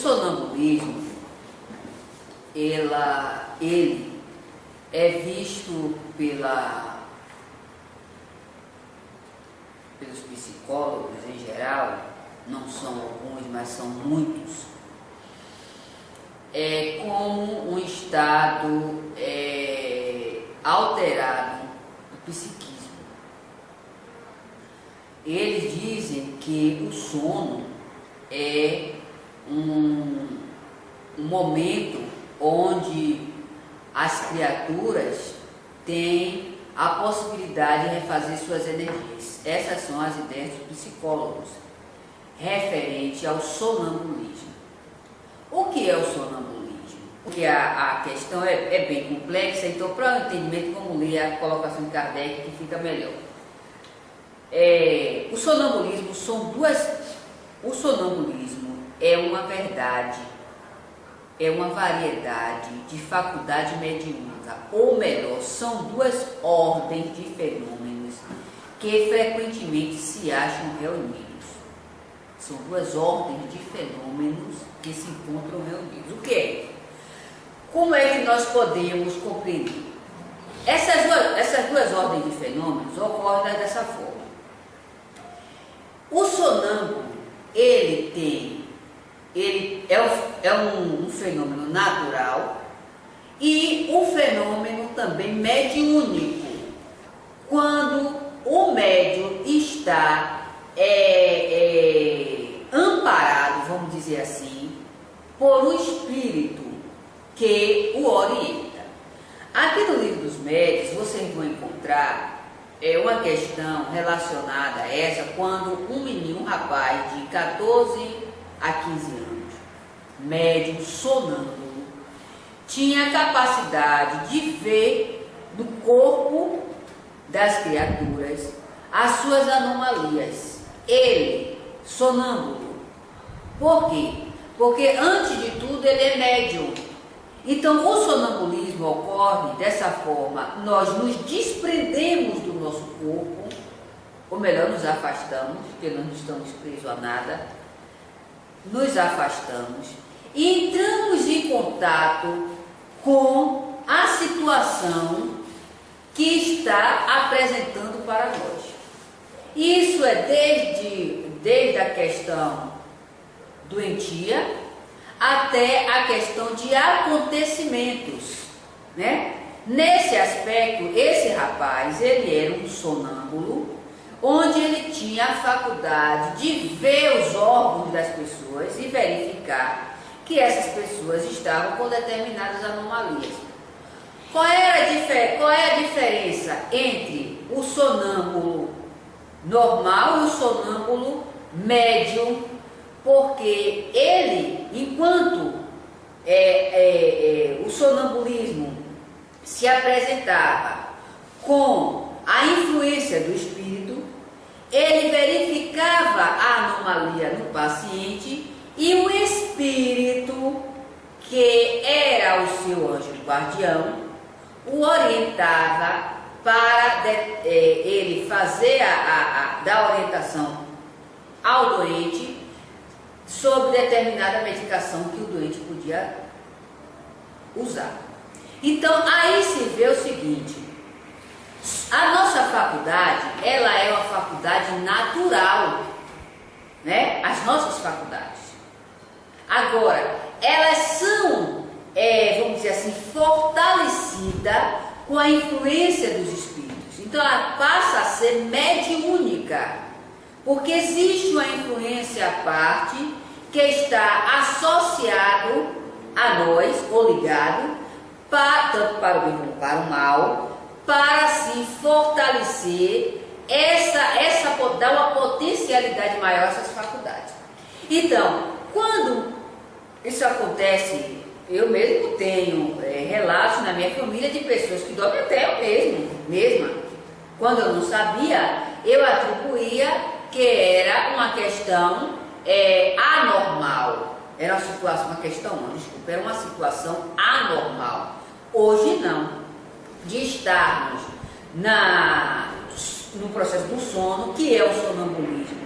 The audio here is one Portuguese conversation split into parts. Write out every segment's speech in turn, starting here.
sonambulismo, ele é visto pelos psicólogos em geral, não são alguns, mas são muitos, como um estado alterado do psiquismo. Eles dizem que o sono é um momento onde as criaturas têm a possibilidade de refazer suas energias. Essas são as ideias dos psicólogos referente ao sonambulismo. O que é o sonambulismo? Porque a questão é bem complexa, então para o entendimento vamos ler a colocação de Kardec que fica melhor. O sonambulismo o sonambulismo é uma verdade, é uma variedade de faculdade mediúnica, ou melhor, são duas ordens de fenômenos que frequentemente se acham reunidos. São duas ordens de fenômenos que se encontram reunidos. O que é? Como é que nós podemos compreender? Essas duas ordens de fenômenos ocorrem dessa forma. O sonâmbulo, ele é um fenômeno natural e um fenômeno também mediúnico. Quando o médium está amparado, vamos dizer assim, por um espírito que o orienta. Aqui no Livro dos Médiuns vocês vão encontrar uma questão relacionada a essa, quando um rapaz de 14 a 15 anos, médium sonâmbulo, tinha a capacidade de ver no corpo das criaturas as suas anomalias. Ele, sonâmbulo. Por quê? Porque antes de tudo ele é médium. Então o sonambulismo ocorre dessa forma: nós nos desprendemos do nosso corpo, ou melhor, nos afastamos, porque nós não estamos presos a nada, nos afastamos e entramos em contato com a situação que está apresentando para nós. Isso é desde a questão doentia até a questão de acontecimentos, né? Nesse aspecto, esse rapaz, ele era um sonâmbulo, onde ele tinha a faculdade de ver os órgãos das pessoas e verificar que essas pessoas estavam com determinadas anomalias. Qual é a diferença entre o sonâmbulo normal e o sonâmbulo médium? Porque ele, enquanto o sonambulismo se apresentava com a influência do espírito, ele verificava a anomalia no paciente e o espírito, que era o seu anjo guardião, o orientava para ele fazer dar orientação ao doente sobre determinada medicação que o doente podia usar. Então, aí se vê o seguinte: a nossa faculdade, ela é uma faculdade natural, né? As nossas faculdades. Agora, elas são, vamos dizer assim, fortalecidas com a influência dos espíritos. Então, ela passa a ser mediúnica, porque existe uma influência à parte que está associado a nós, ou ligado, tanto para o bem como para o mal, para assim fortalecer dar uma potencialidade maior a essas faculdades. Então, quando isso acontece, eu mesmo tenho relatos na minha família de pessoas que dormem, até eu mesma. Quando eu não sabia, eu atribuía que era uma questão anormal. Era era uma situação anormal. Hoje não. De estarmos no processo do sono, que é o sonambulismo.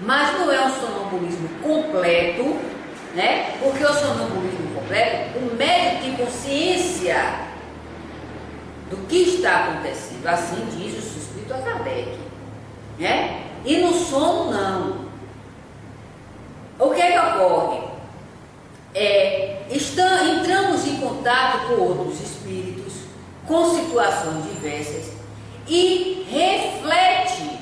Mas não é um sonambulismo completo, né? Porque o sonambulismo completo, o médium tem consciência do que está acontecendo, assim diz o Espírito a Kardec, né? E no sono não. O que é que ocorre? Entramos em contato com outros espíritos, com situações diversas, e reflete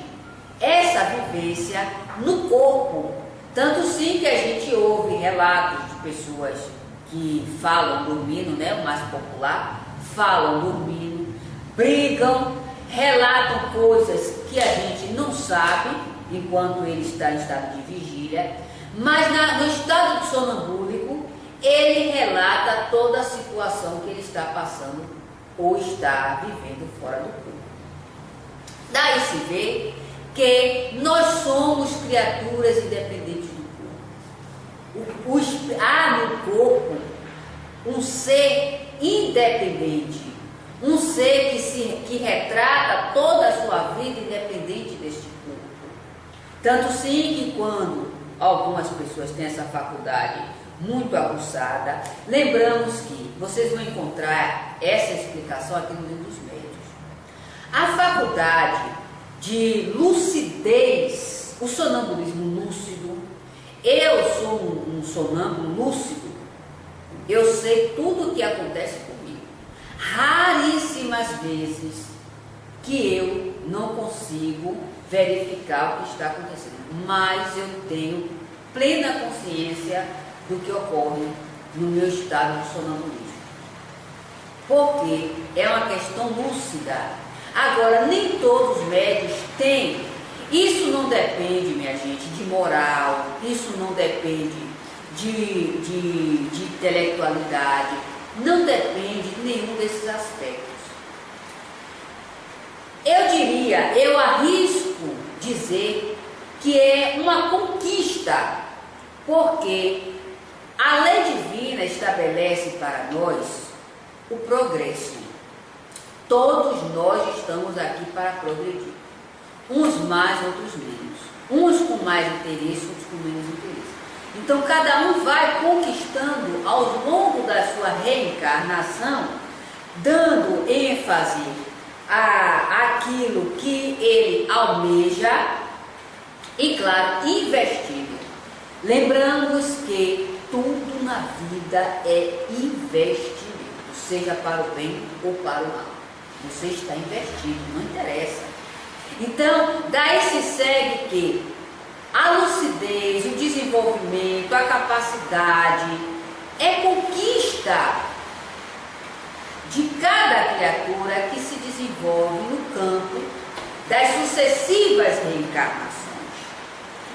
essa vivência no corpo. Tanto sim que a gente ouve relatos de pessoas que falam dormindo, né? O mais popular, falam dormindo, brigam, relatam coisas que a gente não sabe enquanto ele está em estado de vigília, mas no estado de sonambúlico ele relata toda a situação que ele está passando ou está vivendo fora do corpo. Daí se vê que nós somos criaturas independentes do corpo. Há no corpo um ser independente, um ser que retrata toda a sua vida independente deste corpo. Tanto sim que quando algumas pessoas têm essa faculdade muito aguçada, lembramos que vocês vão encontrar essa explicação aqui no Livro dos Médiuns. A faculdade de lucidez, o sonambulismo lúcido, eu sou um sonâmbulo lúcido, eu sei tudo o que acontece comigo. Raríssimas vezes que eu não consigo verificar o que está acontecendo, mas eu tenho plena consciência do que ocorre no meu estado de sonambulismo, porque é uma questão lúcida. Agora, nem todos os médios têm. Isso não depende, minha gente, de moral, isso não depende de intelectualidade, não depende de nenhum desses aspectos. Eu arrisco dizer que é uma conquista, porque a lei divina estabelece para nós o progresso. Todos nós estamos aqui para progredir. Uns mais, outros menos. Uns com mais interesse, outros com menos interesse. Então, cada um vai conquistando ao longo da sua reencarnação, dando ênfase àquilo que ele almeja e, claro, investindo. Lembramos que tudo na vida é investimento, seja para o bem ou para o mal. Você está investindo, não interessa. Então, daí se segue que a lucidez, o desenvolvimento, a capacidade é conquista de cada criatura que se desenvolve no campo das sucessivas reencarnações.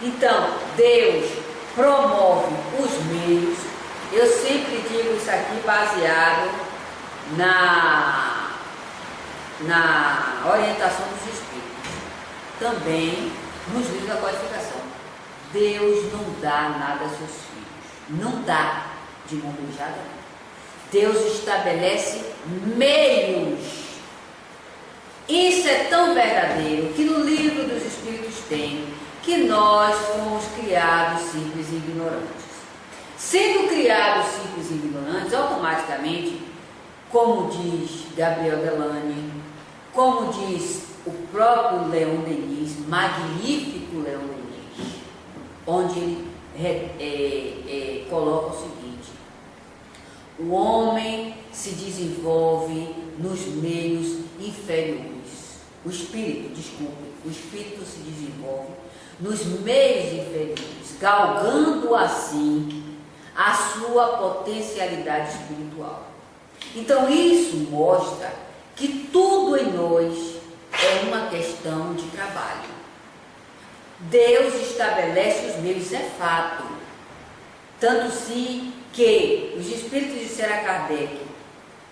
Então, Deus promove os meios. Eu sempre digo isso aqui baseado na orientação dos espíritos, também nos livros da codificação. Deus não dá nada aos seus filhos, não dá de mão beijada. Deus estabelece meios. Isso é tão verdadeiro que no livro dos espíritos tem que nós fomos criados simples e ignorantes. Sendo criados simples e ignorantes, automaticamente, como diz Gabriel Delany, como diz o próprio Leon Denis, magnífico Leon Denis, onde ele coloca o seguinte: o homem se desenvolve nos meios inferiores. O espírito se desenvolve nos meios inferiores, galgando assim a sua potencialidade espiritual. Então isso mostra que tudo em nós é uma questão de trabalho. Deus estabelece os meios, é fato. Tanto sim que os espíritos disseram a Kardec: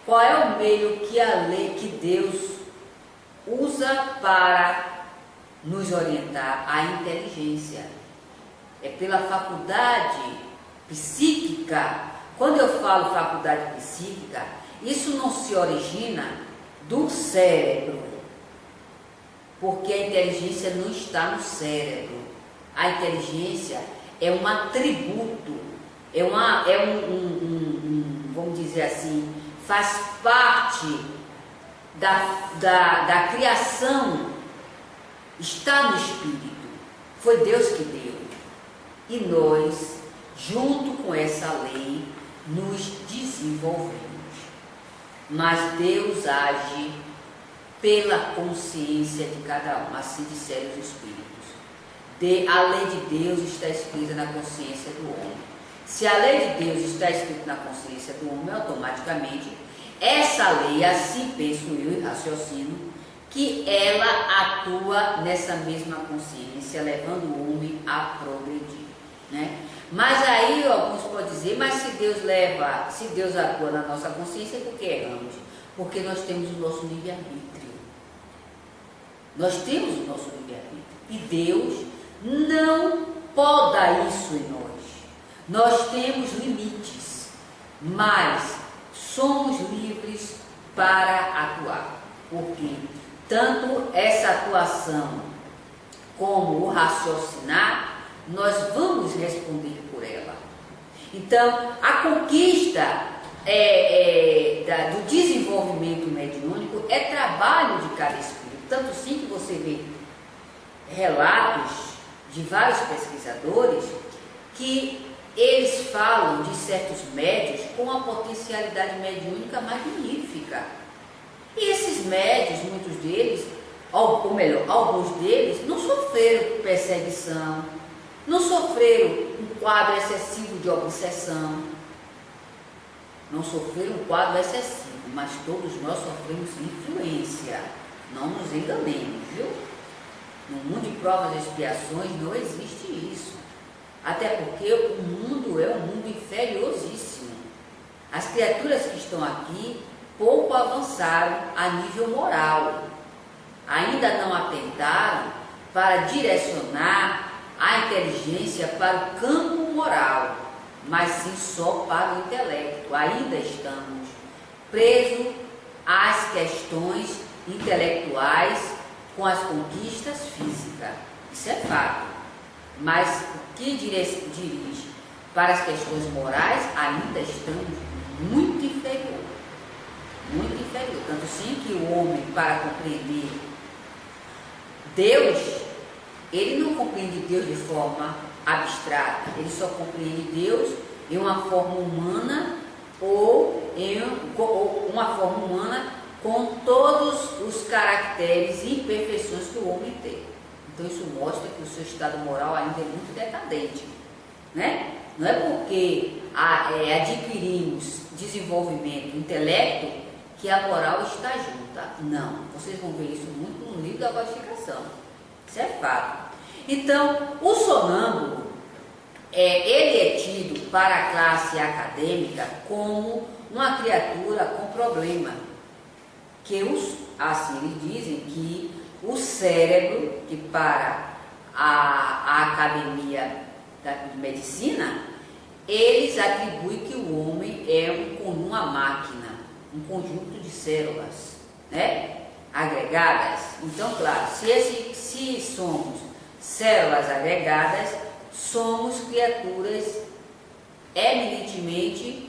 qual é o meio que a lei que Deus usa para nos orientar? A inteligência. É pela faculdade psíquica. Quando eu falo faculdade psíquica, isso não se origina do cérebro, porque a inteligência não está no cérebro. A inteligência é um atributo vamos dizer assim, faz parte da criação, está no Espírito. Foi Deus que deu. E nós, junto com essa lei, nos desenvolvemos. Mas Deus age pela consciência de cada um, assim disseram os Espíritos. A lei de Deus está escrita na consciência do homem. Se a lei de Deus está escrita na consciência do homem, automaticamente, essa lei, assim penso eu e raciocínio, que ela atua nessa mesma consciência, levando o homem a progredir, né? Mas aí alguns podem dizer, mas se Deus atua na nossa consciência, por que erramos? Porque nós temos o nosso livre-arbítrio. Nós temos o nosso livre-arbítrio. E Deus não poda isso em nós. Nós temos limites, mas somos livres para atuar. Porque tanto essa atuação como o raciocinar, nós vamos responder por ela. Então, a conquista do desenvolvimento mediúnico é trabalho de cada espírito. Tanto sim que você vê relatos de vários pesquisadores que eles falam de certos médios com uma potencialidade mediúnica magnífica. E esses médios, muitos deles, ou melhor, alguns deles, não sofreram perseguição, não sofreram um quadro excessivo de obsessão, não sofreram um quadro excessivo, mas todos nós sofremos influência. Não nos enganemos, viu? No mundo de provas e expiações não existe isso. Até porque o mundo é um mundo inferiosíssimo. As criaturas que estão aqui pouco avançaram a nível moral. Ainda não atentaram para direcionar a inteligência para o campo moral, mas sim só para o intelecto. Ainda estamos presos às questões intelectuais com as conquistas físicas. Isso é fato. Mas o que dirige para as questões morais, ainda estamos muito inferior. Muito inferior. Tanto sim que o homem, para compreender Deus, ele não compreende Deus de forma abstrata. Ele só compreende Deus em uma forma humana ou uma forma humana com todos os caracteres e imperfeições que o homem tem. Então isso mostra que o seu estado moral ainda é muito decadente, né? Não é porque adquirimos desenvolvimento, intelecto, que a moral está junta. Não, vocês vão ver isso muito no livro da codificação. Isso é fato. Então, o sonâmbulo, ele é tido para a classe acadêmica como uma criatura com problema. Que assim eles dizem que o cérebro, que para a academia de medicina, eles atribuem que o homem é uma máquina, um conjunto de células, né, agregadas. Então, claro, se somos células agregadas, somos criaturas eminentemente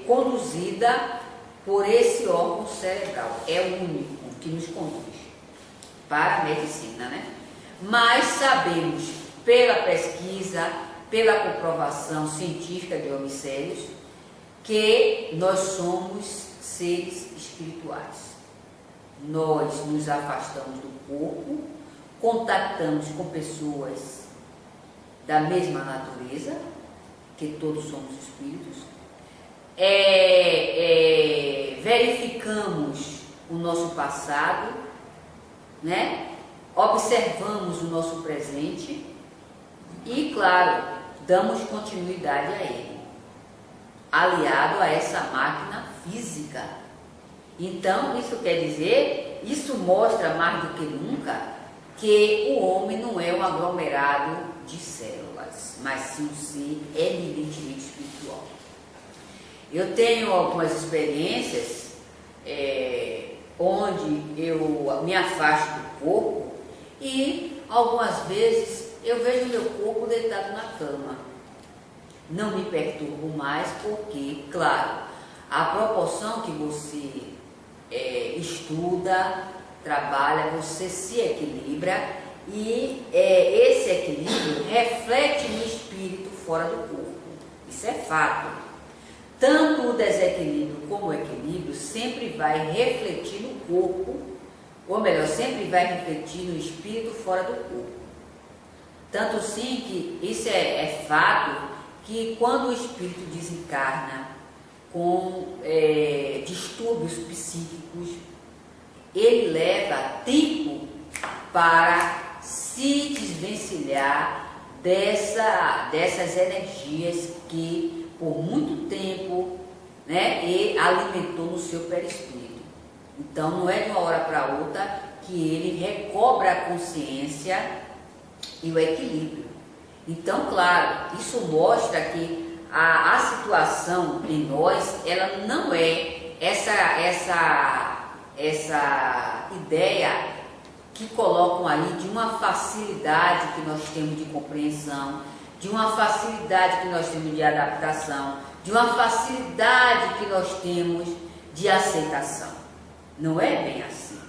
conduzida por esse órgão cerebral. É o único que nos conduz para a medicina, né? Mas sabemos, pela pesquisa, pela comprovação científica de homicídios, que nós somos seres espirituais. Nós nos afastamos do corpo, contactamos com pessoas da mesma natureza, que todos somos espíritos, verificamos o nosso passado, né? Observamos o nosso presente e, claro, damos continuidade a ele, aliado a essa máquina física. Então, isso quer dizer, isso mostra mais do que nunca que o homem não é um aglomerado de células, mas sim um ser eminentemente espiritual. Eu tenho algumas experiências onde eu me afasto do corpo e algumas vezes eu vejo meu corpo deitado na cama. Não me perturbo mais porque, claro, a proporção que você estuda, trabalha, você se equilibra e esse equilíbrio reflete no espírito fora do corpo. Isso é fato. Tanto o desequilíbrio como o equilíbrio sempre vai refletir no corpo, ou melhor, sempre vai refletir no espírito fora do corpo. Tanto sim que isso é fato, que quando o espírito desencarna com distúrbios psíquicos, ele leva tempo para se desvencilhar dessas energias que por muito tempo, né, ele alimentou no seu perispírito. Então não é de uma hora para outra que ele recobra a consciência e o equilíbrio. Então, claro, isso mostra que a situação em nós, ela não é essa ideia que colocam aí de uma facilidade que nós temos de compreensão, de uma facilidade que nós temos de adaptação, de uma facilidade que nós temos de aceitação. Não é bem assim,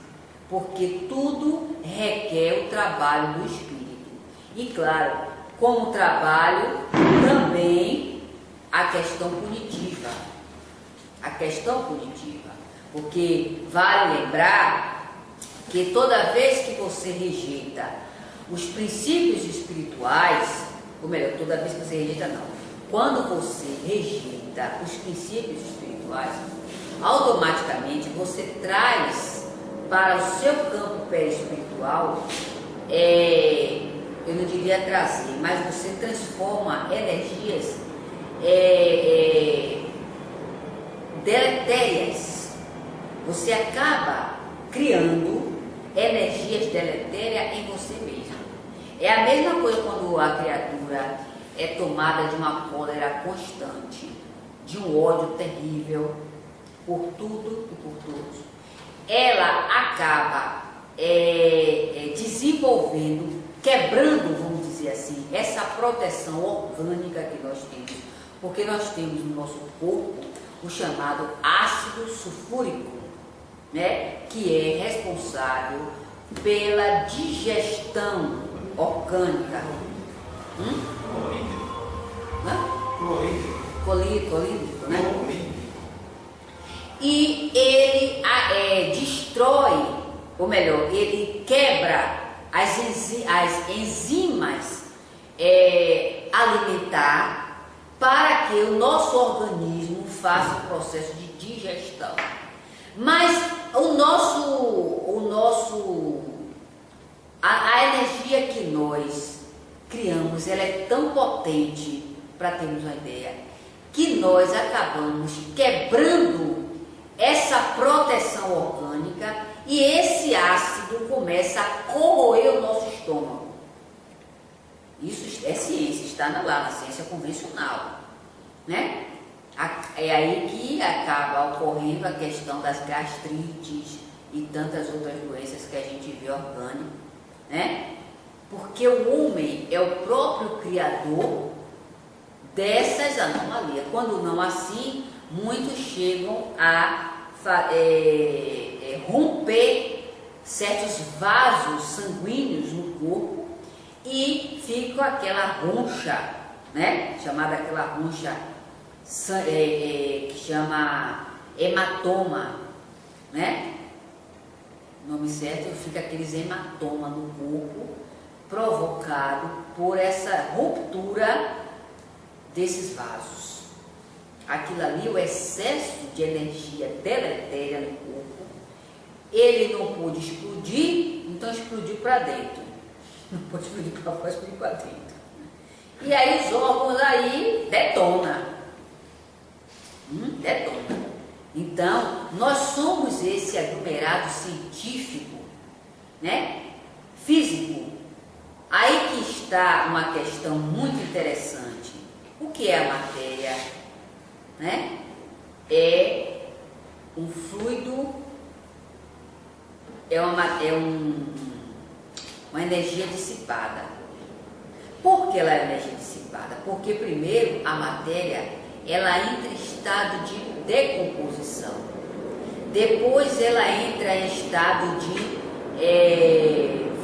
porque tudo requer o trabalho do espírito. E claro, como trabalho, também a questão punitiva. A questão punitiva. Porque vale lembrar que toda vez que você rejeita os princípios espirituais, ou melhor, toda vez que você rejeita não, quando você rejeita os princípios espirituais, automaticamente você traz para o seu campo perispiritual, eu não diria trazer, mas você transforma energias deletérias. Você acaba criando energias deletérias em você mesmo. É a mesma coisa quando a criatura é tomada de uma cólera constante, de um ódio terrível por tudo e por todos. Ela acaba desenvolvendo, quebrando, vamos dizer assim, essa proteção orgânica que nós temos, porque nós temos no nosso corpo o chamado ácido sulfúrico, né, que é responsável pela digestão orgânica. Clorídrico, né? E ele destrói, ou melhor, ele quebra as enzimas alimentar para que o nosso organismo faça o processo de digestão. Mas a energia que nós criamos, ela é tão potente, para termos uma ideia, que nós acabamos quebrando essa proteção orgânica e esse ácido começa a corroer o nosso estômago. Isso é ciência, está lá na ciência convencional, né? É aí que acaba ocorrendo a questão das gastrites e tantas outras doenças que a gente vê orgânicas, né? Porque o homem é o próprio criador dessas anomalias. Quando não assim, muitos chegam a romper certos vasos sanguíneos no corpo e fica aquela roncha, né? Chamada aquela roncha que chama hematoma, né? O nome certo, fica aqueles hematomas no corpo provocado por essa ruptura desses vasos. Aquilo ali, o excesso de energia deletéria no corpo, ele não pôde explodir, então explodiu para dentro. Não pôde explodir para fora, explodiu para dentro. E aí os órgãos aí detona. Detona. Então, nós somos esse aglomerado científico, né? Físico. Aí que está uma questão muito interessante. O que é a matéria? Né? É um fluido, uma energia dissipada. Por que ela é energia dissipada? Porque primeiro a matéria, ela entra em estado de decomposição. Depois ela entra em estado de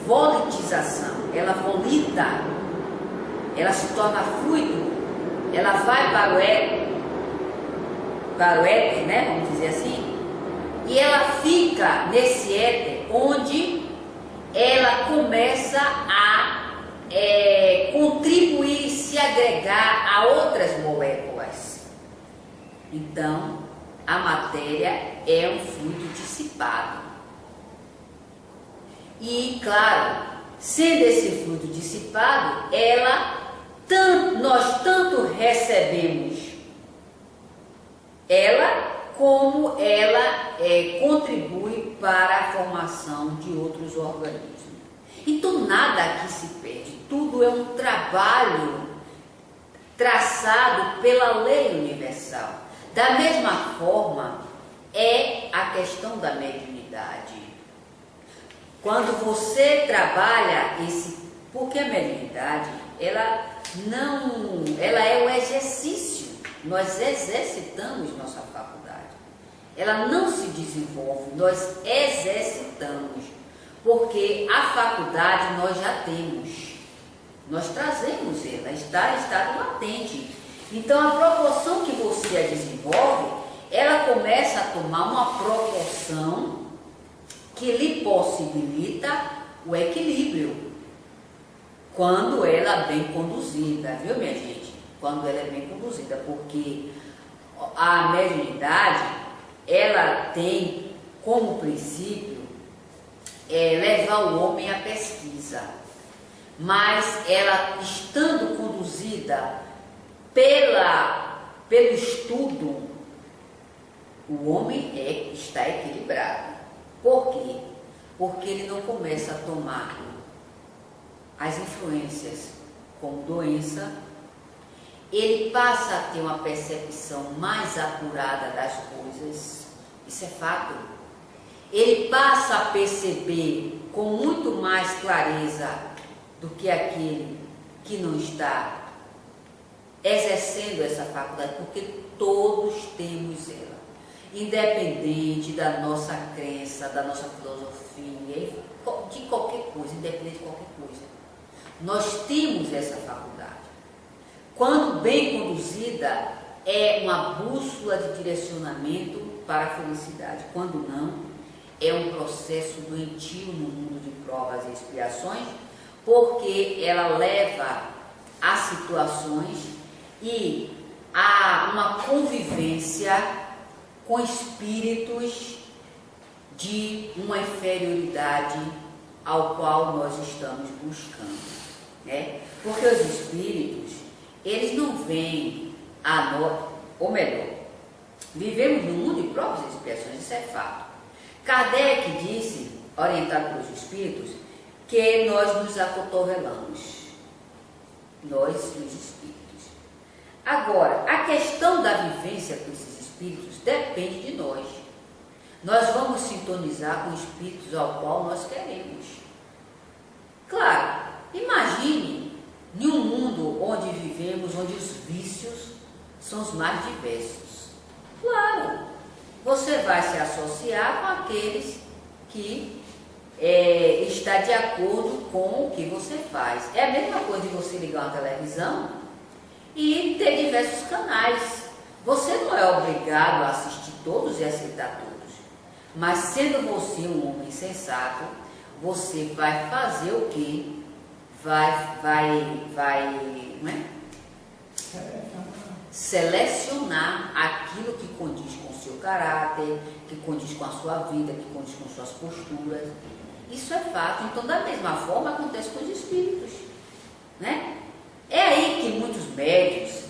volitização. Ela volita, ela se torna fluido, ela vai para o éter, né? Vamos dizer assim, e ela fica nesse éter onde ela começa a contribuir e se agregar a outras moléculas. Então, a matéria é um fluido dissipado. E, claro, sendo esse fluido dissipado, nós tanto recebemos ela, como ela contribui para a formação de outros organismos. Então nada aqui se perde, tudo é um trabalho traçado pela lei universal. Da mesma forma é a questão da mediunidade. Quando você trabalha porque a mediunidade, ela é o exercício, nós exercitamos nossa faculdade. Ela não se desenvolve, nós exercitamos. Porque a faculdade nós já temos, nós trazemos ela, está em estado latente. Então a proporção que você a desenvolve, ela começa a tomar uma proporção que lhe possibilita o equilíbrio, quando ela é bem conduzida, viu minha gente? Quando ela é bem conduzida, porque a mediunidade, ela tem como princípio levar o homem à pesquisa, mas ela estando conduzida pelo estudo, o homem está equilibrado. Por quê? Porque ele não começa a tomar as influências como doença, ele passa a ter uma percepção mais apurada das coisas, isso é fato. Ele passa a perceber com muito mais clareza do que aquele que não está exercendo essa faculdade, porque todos temos ela, independente da nossa crença, da nossa filosofia, de qualquer coisa, independente de qualquer coisa. Nós temos essa faculdade. Quando bem conduzida, é uma bússola de direcionamento para a felicidade. Quando não, é um processo doentio no mundo de provas e expiações, porque ela leva a situações e a uma convivência com espíritos de uma inferioridade ao qual nós estamos buscando, né? Porque os espíritos, eles não vêm a nós, ou melhor, vivemos num mundo de provas e expiações, isso é fato. Kardec disse, orientado pelos espíritos, que nós nos acotovelamos, nós os espíritos. Agora, a questão da vivência com esses espíritos depende de nós. Nós vamos sintonizar com espíritos ao qual nós queremos. Claro, imagine em um mundo onde vivemos, onde os vícios são os mais diversos. Claro, você vai se associar com aqueles que está de acordo com o que você faz. É a mesma coisa de você ligar uma televisão e ter diversos canais. Você não é obrigado a assistir todos e aceitar todos. Mas sendo você um homem sensato, você vai fazer o quê? Selecionar aquilo que condiz com o seu caráter, que condiz com a sua vida, que condiz com suas posturas. Isso é fato. Então, da mesma forma, acontece com os espíritos, né? É aí que muitos médios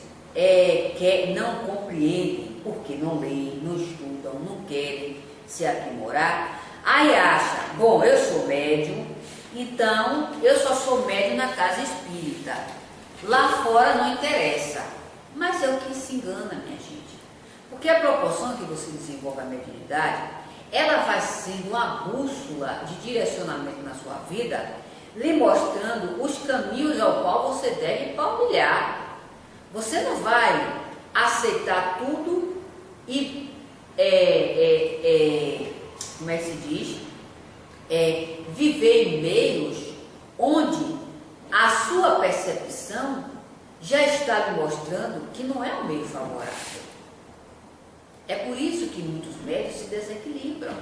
não compreendem, porque não leem, não estudam, não querem se aprimorar. Aí acha, bom, eu sou médium, então eu só sou médium na casa espírita. Lá fora não interessa. Mas é o que se engana, minha gente. Porque a proporção que você desenvolve a mediunidade, ela vai sendo uma bússola de direcionamento na sua vida, lhe mostrando os caminhos ao qual você deve palmilhar. Você não vai aceitar tudo e, como é que se diz? Viver em meios onde a sua percepção já está lhe mostrando que não é um meio favorável. É por isso que muitos médios se desequilibram,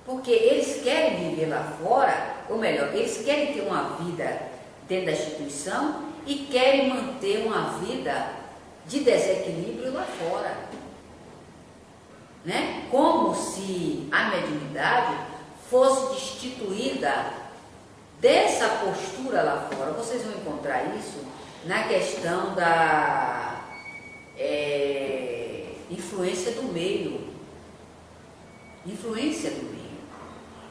porque eles querem viver lá fora, ou melhor, eles querem ter uma vida dentro da instituição e querem manter uma vida de desequilíbrio lá fora, né? Como se a mediunidade fosse destituída dessa postura lá fora. Vocês vão encontrar isso na questão da influência do meio. Influência do meio.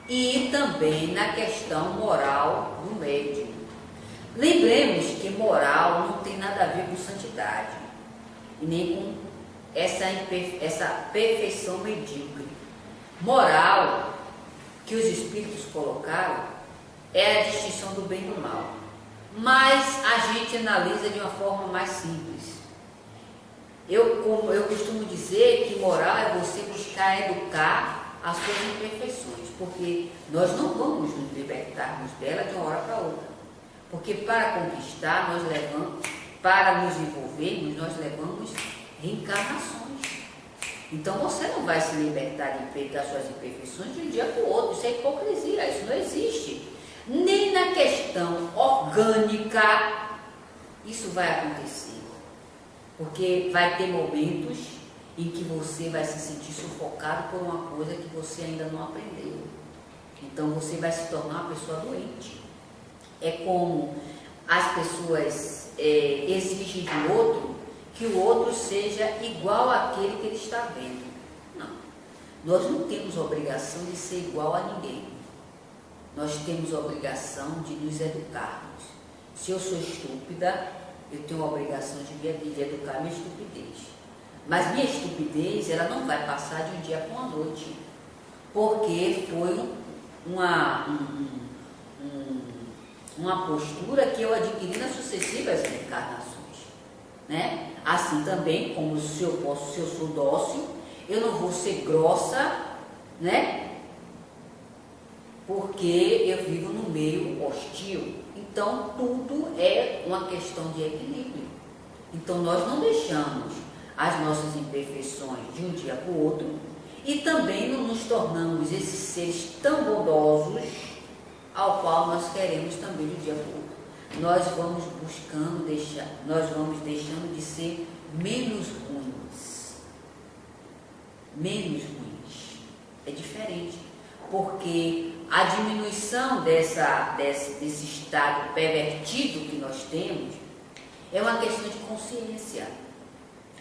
E também na questão moral do médium. Lembremos que moral não tem nada a ver com santidade. E nem com essa perfeição medíocre. Moral que os espíritos colocaram é a distinção do bem e do mal. Mas a gente analisa de uma forma mais simples. Eu costumo dizer que moral é você buscar educar as suas imperfeições, porque nós não vamos nos libertarmos dela de uma hora para outra. Porque para conquistar, nós levamos, para nos envolvermos, nós levamos reencarnações. Então você não vai se libertar das suas imperfeições de um dia para o outro. Isso é hipocrisia, isso não existe. Nem na questão orgânica isso vai acontecer. Porque vai ter momentos em que você vai se sentir sufocado por uma coisa que você ainda não aprendeu. Então você vai se tornar uma pessoa doente. É como as pessoas exigem do outro que o outro seja igual àquele que ele está vendo. Não. Nós não temos a obrigação de ser igual a ninguém. Nós temos a obrigação de nos educarmos. Se eu sou estúpida, eu tenho a obrigação de educar minha estupidez. Mas minha estupidez, ela não vai passar de um dia para uma noite. Porque foi uma postura que eu adquiri nas sucessivas reencarnações. Né? Assim também, como se eu sou dócil, eu não vou ser grossa, né? Porque eu vivo no meio hostil. Então, tudo é uma questão de equilíbrio. Então, nós não deixamos as nossas imperfeições de um dia para o outro e também não nos tornamos esses seres tão bondosos ao qual nós queremos também de um dia para o outro. Nós vamos deixando de ser menos ruins. Menos ruins. É diferente. Porque a diminuição desse estado pervertido que nós temos é uma questão de consciência,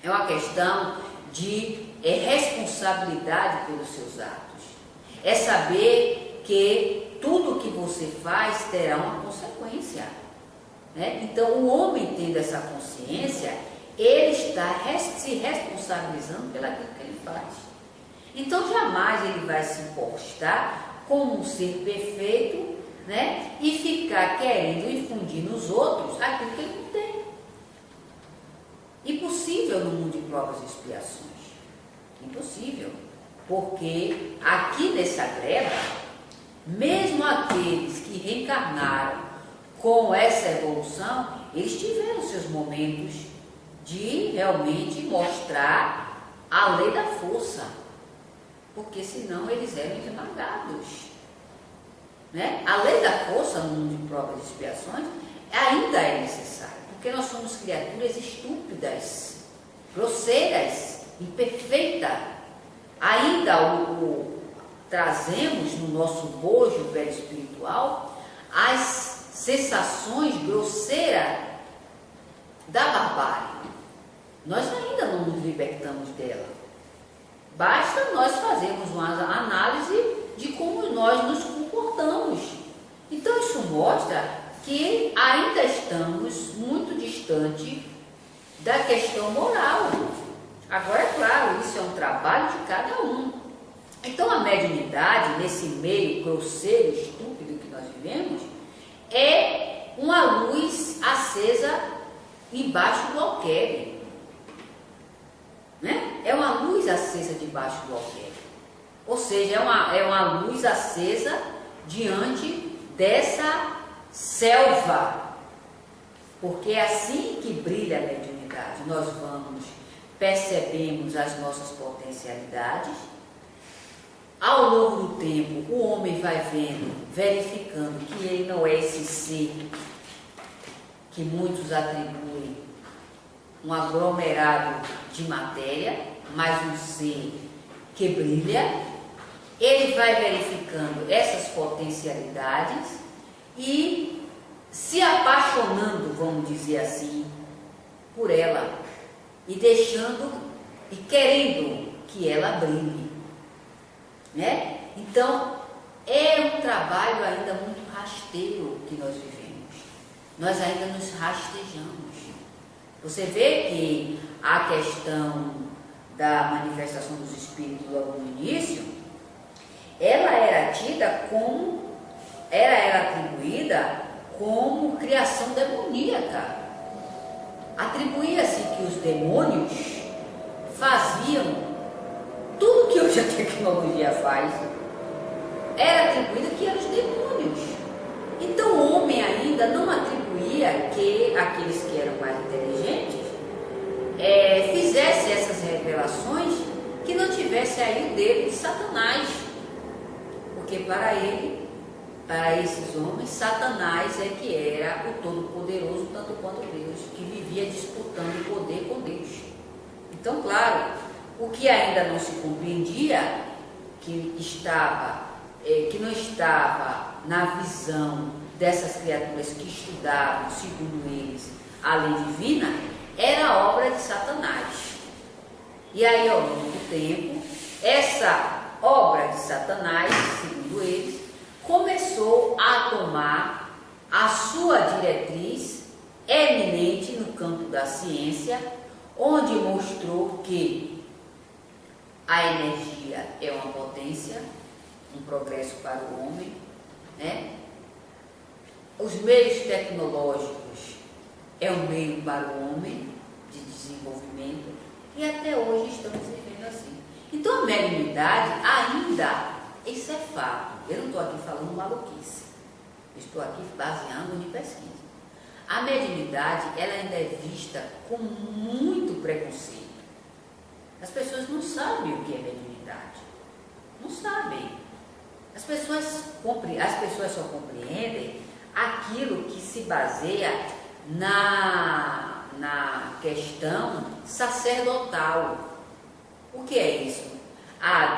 é uma questão de responsabilidade pelos seus atos, é saber que tudo que você faz terá uma consequência, né? Então o homem tendo essa consciência, ele está se responsabilizando pelaquilo que ele faz. Então jamais ele vai se postar como um ser perfeito, né? E ficar querendo infundir nos outros aquilo que ele não tem. Impossível no mundo de provas e expiações. Impossível. Porque aqui nessa greva, mesmo aqueles que reencarnaram com essa evolução, eles tiveram seus momentos de realmente mostrar a lei da força. Porque senão eles eram esmagados. Né? A lei da força no mundo de provas e expiações ainda é necessária, porque nós somos criaturas estúpidas, grosseiras, imperfeitas. Ainda trazemos no nosso bojo velho espiritual as sensações grosseiras da barbárie. Nós ainda não nos libertamos dela. Basta nós fazermos uma análise de como nós nos comportamos. Então isso mostra que ainda estamos muito distante da questão moral. Agora, é claro, isso é um trabalho de cada um. Então a mediunidade, nesse meio grosseiro, estúpido que nós vivemos, é uma luz acesa embaixo do alqueire, né? É uma luz acesa debaixo do alqueire, ou seja, é uma luz acesa diante dessa selva, porque é assim que brilha a mediunidade. Nós percebemos as nossas potencialidades. Ao longo do tempo, o homem vai verificando que ele não é esse ser que muitos atribuem um aglomerado de matéria, mas um ser que brilha. Ele vai verificando essas potencialidades e se apaixonando, vamos dizer assim, por ela e deixando e querendo que ela brilhe, né? Então, é um trabalho ainda muito rasteiro que nós vivemos. Nós ainda nos rastejamos. Você vê que a questão da manifestação dos espíritos logo no início, ela era tida como, ela era atribuída como criação demoníaca. Atribuía-se que os demônios faziam tudo que hoje a tecnologia faz. Era atribuído que eram os demônios. Então o homem ainda não atribuía que aqueles que eram mais inteligentes fizessem essas revelações que não tivesse aí o dedo de Satanás. Porque para esses homens, Satanás é que era o Todo-Poderoso, tanto quanto Deus, que vivia disputando o poder com Deus. Então, claro, o que ainda não se compreendia, que não estava na visão dessas criaturas que estudavam, segundo eles, a lei divina, era a obra de Satanás. E aí, ao longo do tempo, essa obra de Satanás, segundo eles, começou a tomar a sua diretriz eminente no campo da ciência, onde mostrou que a energia é uma potência, um progresso para o homem, né? Os meios tecnológicos é um meio para o homem de desenvolvimento, e até hoje estamos vivendo assim. Então a mediunidade ainda, isso é fato, eu não estou aqui falando maluquice, eu estou aqui baseando em pesquisa. A mediunidade, ela ainda é vista com muito preconceito. As pessoas não sabem o que é mediunidade, não sabem. As pessoas só compreendem aquilo que se baseia na questão sacerdotal. O que é isso?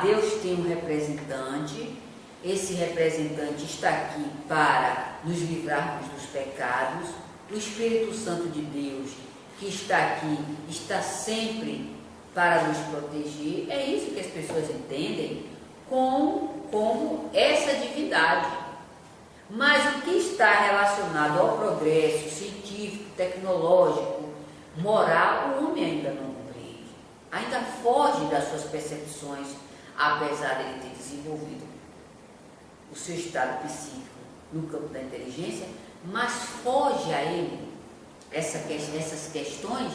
Deus tem um representante, esse representante está aqui para nos livrarmos dos pecados, o Espírito Santo de Deus que está aqui, está sempre para nos proteger. É isso que as pessoas entendem como essa divindade. Mas o que está relacionado ao progresso científico, tecnológico, moral, o homem ainda não compreende. Ainda foge das suas percepções, apesar de ele ter desenvolvido o seu estado psíquico no campo da inteligência, mas foge a ele essas questões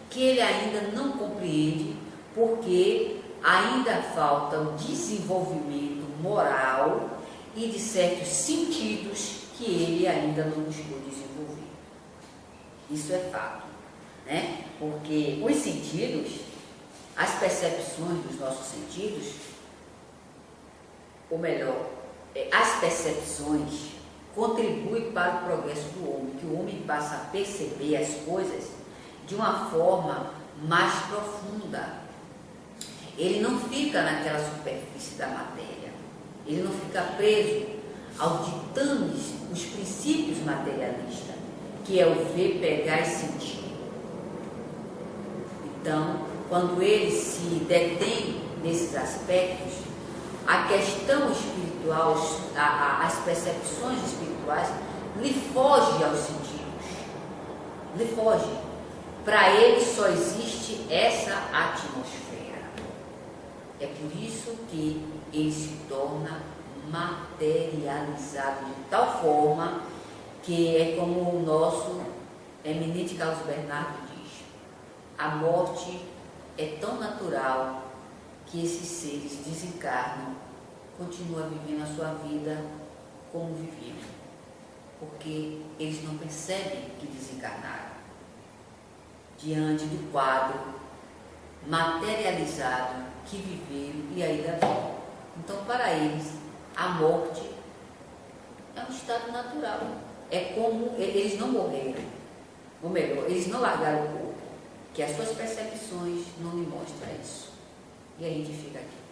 que ele ainda não compreende, porque ainda falta o desenvolvimento moral e de certos sentidos que ele ainda não buscou desenvolver. Isso é fato, né? Porque os sentidos, as percepções dos nossos sentidos, ou melhor, as percepções contribuem para o progresso do homem, que o homem passa a perceber as coisas de uma forma mais profunda. Ele não fica naquela superfície da matéria, ele não fica preso aos ditames, os princípios materialistas, que é o ver, pegar e sentir. Então, quando ele se detém nesses aspectos, a questão espiritual, as percepções espirituais, lhe foge aos sentidos, lhe foge. Para ele só existe essa atmosfera. É por isso que ele se torna materializado de tal forma que é como o nosso eminente Carlos Bernardo diz: a morte é tão natural que esses seres desencarnam, continuam vivendo a sua vida como viviam, porque eles não percebem que desencarnaram diante do quadro materializado que viveram e ainda vivem. Então, para eles, a morte é um estado natural. É como eles não morreram, ou melhor, eles não largaram o corpo, que as suas percepções não lhe mostram isso. E a gente fica aqui.